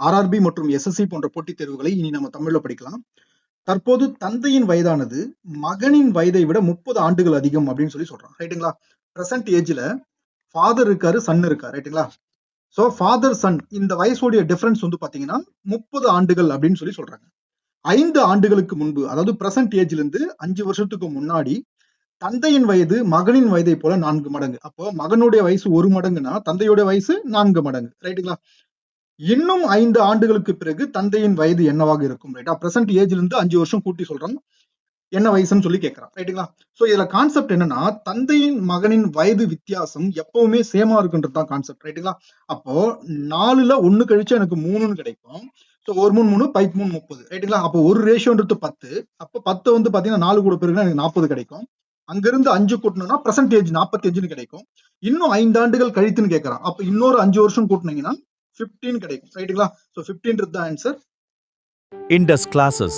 RRB மற்றும் SSC போன்ற போட்டித் தேர்வுகளை இனி நம்ம தமிழ்ல படிக்கலாம். தற்போது தந்தையின் வயதானது மகனின் வயதை விட 30 ஆண்டுகள் அதிகம் அப்படின்னு சொல்றான். ரைட்டுங்களா? பிரசன்ட் ஏஜ்ல ஃபாதர் இருக்காரு, சன் இருக்காரு. ரைட்டுங்களா? சோ ஃபாதர் சன் இந்த வயசுடைய டிஃபரன்ஸ் வந்து பாத்தீங்கன்னா 30 ஆண்டுகள் அப்படின்னு சொல்றாங்க. 5 ஆண்டுகளுக்கு முன்பு, அதாவது பிரசன்ட் ஏஜ்ல இருந்து 5 வருஷத்துக்கு முன்னாடி தந்தையின் வயது மகனின் வயதை போல 4 மடங்கு. அப்போ மகனுடைய வயசு 1 மடங்குனா தந்தையுடைய வயசு 4 மடங்கு. ரைட்டுங்களா? இன்னும் 5 ஆண்டுகளுக்கு பிறகு தந்தையின் வயது என்னவாக இருக்கும்? ரைட்டா? பிரசன்ட் ஏஜ்ல இருந்து 5 வருஷம் கூட்டி சொல்றான். என்ன வயசுன்னு சொல்லி கேட்கறான். ரைட்டுங்களா? சோ இதுல கான்செப்ட் என்னன்னா, தந்தையின் மகனின் வயது வித்தியாசம் எப்பவுமே சேமா இருக்குன்றது தான் கான்செப்ட். ரைட்டுங்களா? அப்போ 4ல 1 கழிச்சா எனக்கு 3ன்னு கிடைக்கும். சோ 1 3 3 5 3 30. ரைட்டுங்களா? அப்போ ஒரு ரேஷியோன்றது 10. அப்போ 10 வந்து பாத்தீங்கன்னா 4 கூட பெருக்குனா எனக்கு 40 கிடைக்கும். அங்கிருந்து 5 கூட்டணும்னா பிரசன்டேஜ் 45ன்னு கிடைக்கும். இன்னும் 5 ஆண்டுகள் கழித்துன்னு கேட்கறான். அப்ப இன்னொரு 5 வருஷம் கூட்டினீங்கன்னா 15 கிடைக்கும். ரைட்டுங்களா? சோ 15 தான் ஆன்சர். Indus classes.